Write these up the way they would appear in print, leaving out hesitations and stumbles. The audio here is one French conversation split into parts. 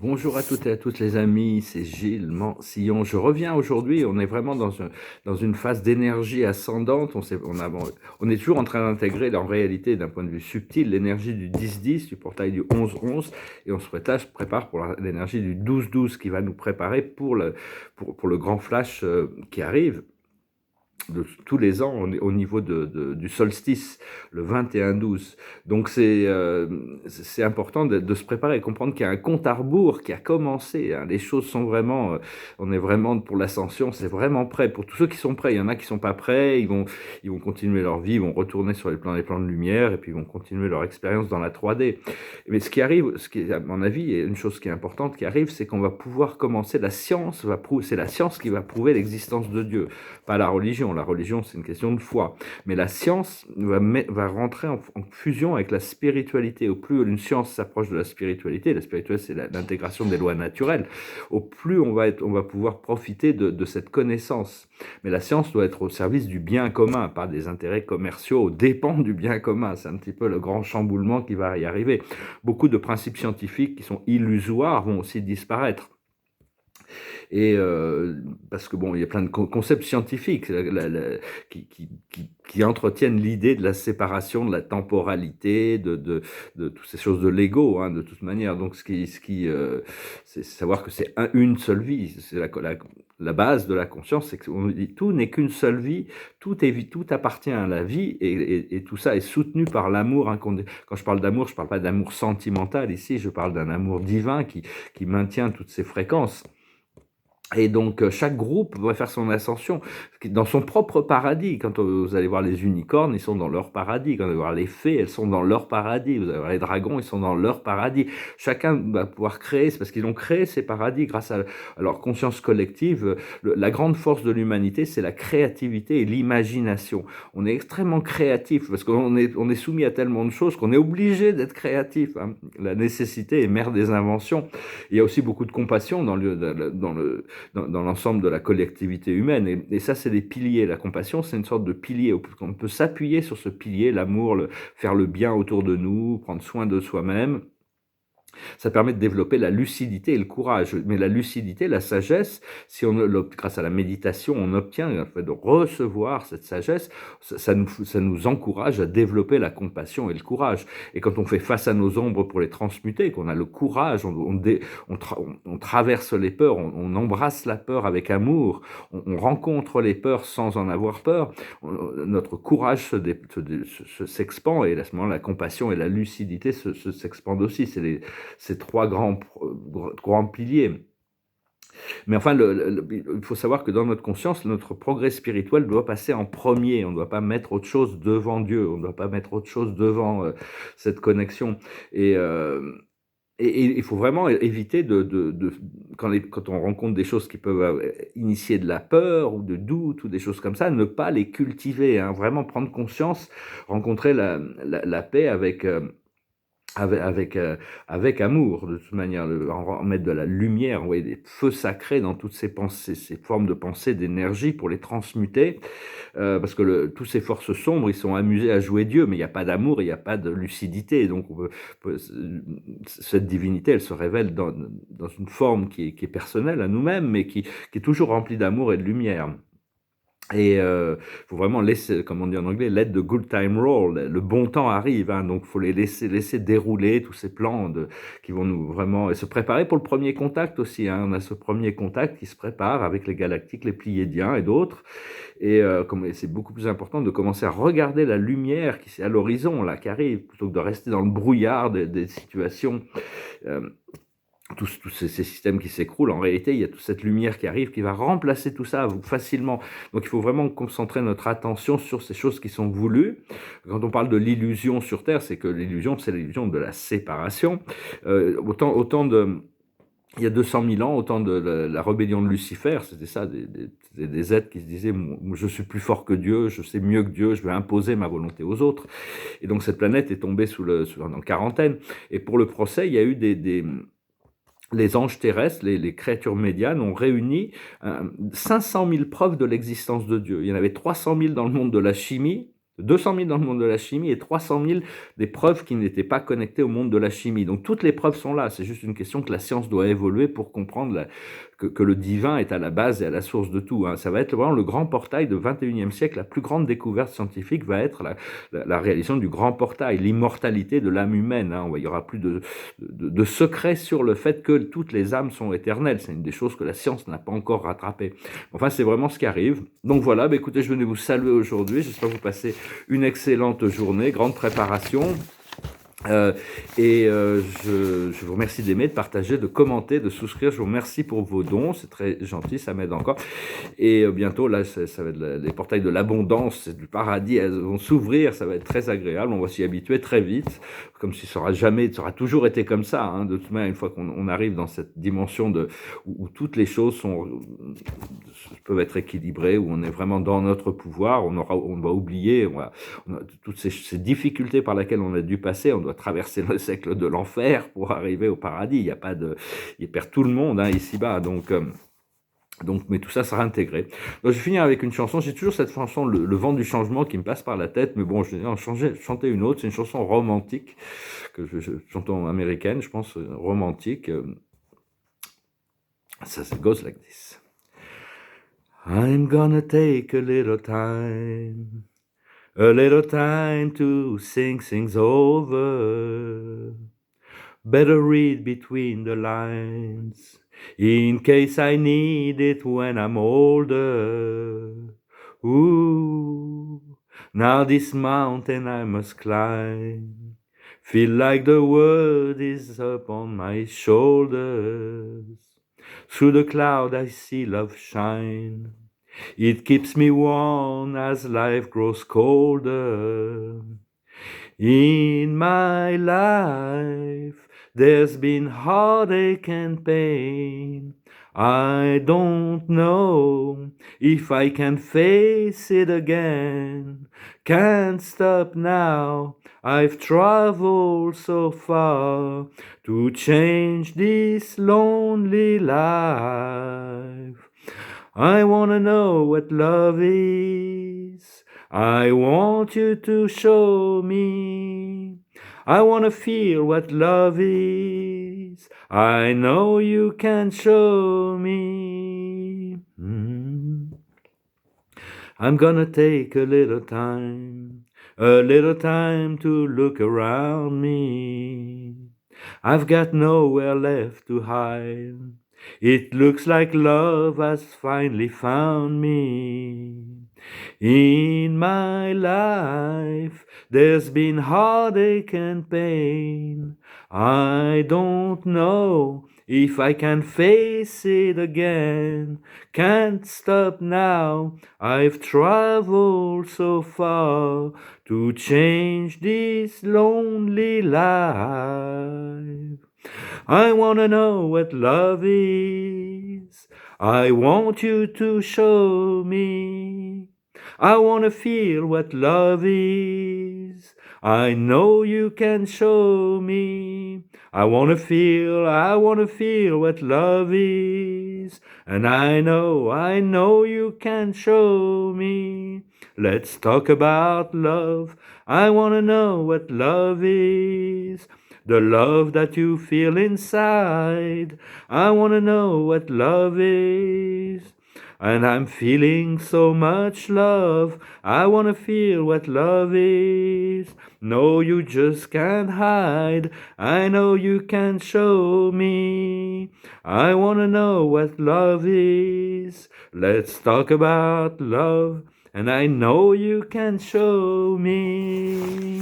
Bonjour à toutes et à tous les amis, c'est Gilles Mansillon. Je reviens aujourd'hui, on est vraiment dans une phase d'énergie ascendante. On est toujours en train d'intégrer en réalité d'un point de vue subtil l'énergie du 10-10, du portail du 11-11, et on se prépare pour l'énergie du 12-12 qui va nous préparer pour le grand flash qui arrive de tous les ans au niveau du solstice, le 21-12. Donc c'est important de se préparer et comprendre qu'il y a un compte à rebours qui a commencé. Hein. Les choses sont vraiment, on est vraiment pour l'ascension, c'est vraiment prêt. Pour tous ceux qui sont prêts, il y en a qui sont pas prêts, ils vont continuer leur vie, ils vont retourner sur les plans de lumière et puis ils vont continuer leur expérience dans la 3D. Mais ce qui arrive, ce qui est, à mon avis, est une chose qui est importante qui arrive, c'est qu'on va pouvoir commencer, c'est la science qui va prouver l'existence de Dieu, pas la religion. La religion, c'est une question de foi. Mais la science va rentrer en fusion avec la spiritualité. Au plus une science s'approche de la spiritualité c'est l'intégration des lois naturelles, au plus on va pouvoir profiter de cette connaissance. Mais la science doit être au service du bien commun, pas des intérêts commerciaux aux dépens du bien commun. C'est un petit peu le grand chamboulement qui va y arriver. Beaucoup de principes scientifiques qui sont illusoires vont aussi disparaître. Et parce que bon, il y a plein de concepts scientifiques qui entretiennent l'idée de la séparation, de la temporalité, de toutes ces choses de l'ego, hein, de toute manière. Donc, c'est savoir que c'est une seule vie. C'est la base de la conscience, c'est que tout n'est qu'une seule vie, tout appartient à la vie, et tout ça est soutenu par l'amour inconditionnel. Quand je parle d'amour, je ne parle pas d'amour sentimental ici, je parle d'un amour divin qui maintient toutes ces fréquences. Et donc, chaque groupe va faire son ascension dans son propre paradis. Quand vous allez voir les unicornes, ils sont dans leur paradis. Quand vous allez voir les fées, elles sont dans leur paradis. Vous allez voir les dragons, ils sont dans leur paradis. Chacun va pouvoir créer, c'est parce qu'ils ont créé ces paradis grâce à leur conscience collective. La grande force de l'humanité, c'est la créativité et l'imagination. On est extrêmement créatif parce qu'on est soumis à tellement de choses qu'on est obligé d'être créatif. Hein. La nécessité est mère des inventions. Il y a aussi beaucoup de compassion dans l'ensemble de la collectivité humaine. Et ça, c'est des piliers. La compassion, c'est une sorte de pilier. On peut s'appuyer sur ce pilier, l'amour, faire le bien autour de nous, prendre soin de soi-même. Ça permet de développer la lucidité et le courage. Mais la lucidité, la sagesse, si grâce à la méditation, on obtient le fait de recevoir cette sagesse, ça nous encourage à développer la compassion et le courage. Et quand on fait face à nos ombres pour les transmuter, qu'on a le courage, on traverse les peurs, on embrasse la peur avec amour, on rencontre les peurs sans en avoir peur, notre courage s'expand, et à ce moment la compassion et la lucidité s'expandent aussi. C'est ces trois grands piliers. Mais enfin, il faut savoir que dans notre conscience, notre progrès spirituel doit passer en premier. On ne doit pas mettre autre chose devant Dieu. On ne doit pas mettre autre chose devant cette connexion. Et il faut vraiment éviter quand on rencontre des choses qui peuvent initier de la peur ou de doute ou des choses comme ça, ne pas les cultiver. Hein. Vraiment prendre conscience, rencontrer la paix avec amour, de toute manière, mettre de la lumière, envoyer des feux sacrés dans toutes ces pensées, ces formes de pensée, d'énergie pour les transmuter, parce que tous ces forces sombres, ils sont amusés à jouer Dieu, mais il n'y a pas d'amour, il n'y a pas de lucidité, donc cette divinité, elle se révèle dans une forme qui est personnelle à nous-mêmes, mais qui est toujours remplie d'amour et de lumière. Et faut vraiment laisser, comme on dit en anglais, let the good time roll. Le bon temps arrive, hein, donc faut les laisser dérouler tous ces plans qui vont nous vraiment et se préparer pour le premier contact aussi. Hein. On a ce premier contact qui se prépare avec les galactiques, les pléiadiens et d'autres. Et c'est beaucoup plus important de commencer à regarder la lumière qui est à l'horizon là, qui arrive, plutôt que de rester dans le brouillard des situations. Tous ces systèmes qui s'écroulent, en réalité, il y a toute cette lumière qui arrive, qui va remplacer tout ça facilement. Donc il faut vraiment concentrer notre attention sur ces choses qui sont voulues. Quand on parle de l'illusion sur Terre, c'est que l'illusion, c'est l'illusion de la séparation. Il y a 200 000 ans, au temps de la rébellion de Lucifer, c'était ça, des êtres qui se disaient « je suis plus fort que Dieu, je sais mieux que Dieu, je vais imposer ma volonté aux autres ». Et donc cette planète est tombée en quarantaine. Et pour le procès, il y a eu les anges terrestres, les créatures médianes, ont réuni 500 000 preuves de l'existence de Dieu. Il y en avait 300 000 dans le monde de la chimie, 200 000 dans le monde de la chimie et 300 000 des preuves qui n'étaient pas connectées au monde de la chimie. Donc toutes les preuves sont là, c'est juste une question que la science doit évoluer pour comprendre que le divin est à la base et à la source de tout. Hein. Ça va être vraiment le grand portail du XXIe siècle. La plus grande découverte scientifique va être la réalisation du grand portail, l'immortalité de l'âme humaine. Hein. Il n'y aura plus de secret sur le fait que toutes les âmes sont éternelles. C'est une des choses que la science n'a pas encore rattrapées. Enfin, c'est vraiment ce qui arrive. Donc voilà, écoutez, je venais vous saluer aujourd'hui. J'espère que vous passez une excellente journée, grande préparation. Je vous remercie d'aimer, de partager, de commenter, de souscrire. Je vous remercie pour vos dons, c'est très gentil, ça m'aide encore. Et bientôt, là, ça va être les portails de l'abondance, du paradis, elles vont s'ouvrir, ça va être très agréable, on va s'y habituer très vite, comme si ça aura toujours été comme ça. Hein. De toute manière, une fois qu'on arrive dans cette dimension où toutes les choses peuvent être équilibrées, où on est vraiment dans notre pouvoir, on va oublier toutes ces difficultés par lesquelles on a dû passer, on doit traverser le siècle de l'enfer pour arriver au paradis. Il perd tout le monde ici-bas, donc, mais tout ça sera intégré. Donc, je vais finir avec une chanson. J'ai toujours cette chanson, le vent du changement, qui me passe par la tête, mais bon, je vais en chanter une autre. C'est une chanson romantique, chanson américaine, je pense, romantique. Ça goes like this. I'm gonna take a little time to think things over. Better read between the lines, in case I need it when I'm older. Ooh, now this mountain I must climb, feel like the world is up on my shoulders. Through the cloud I see love shine, it keeps me warm as life grows colder. In my life, there's been heartache and pain. I don't know if I can face it again. Can't stop now, I've traveled so far to change this lonely life. I wanna know what love is. I want you to show me. I wanna feel what love is. I know you can show me. I'm gonna take a little time to look around me. I've got nowhere left to hide. It looks like love has finally found me. In my life, there's been heartache and pain. I don't know if I can face it again. Can't stop now, I've traveled so far to change this lonely life. I wanna know what love is. I want you to show me. I wanna feel what love is. I know you can show me. I wanna feel what love is. And I know you can show me. Let's talk about love. I wanna know what love is. The love that you feel inside. I wanna know what love is. And I'm feeling so much love. I wanna feel what love is. No, you just can't hide. I know you can show me. I wanna know what love is. Let's talk about love. And I know you can show me.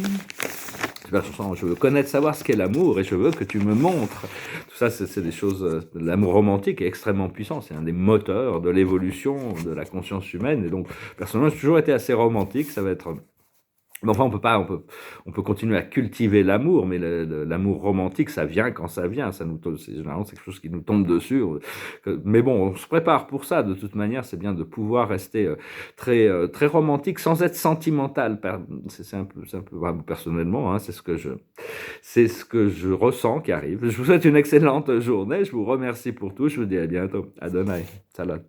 Je veux connaître, savoir ce qu'est l'amour, et je veux que tu me montres. Tout ça, c'est des choses. L'amour romantique est extrêmement puissant. C'est un des moteurs de l'évolution de la conscience humaine. Et donc, personnellement, j'ai toujours été assez romantique. Ça va être. Mais enfin, on peut continuer à cultiver l'amour, mais l'amour romantique, ça vient quand ça vient. Généralement, c'est quelque chose qui nous tombe dessus. Mais bon, on se prépare pour ça. De toute manière, c'est bien de pouvoir rester très, très romantique sans être sentimental. C'est un peu personnellement, hein, c'est ce que je ressens qui arrive. Je vous souhaite une excellente journée. Je vous remercie pour tout. Je vous dis à bientôt. Adonai. Salut.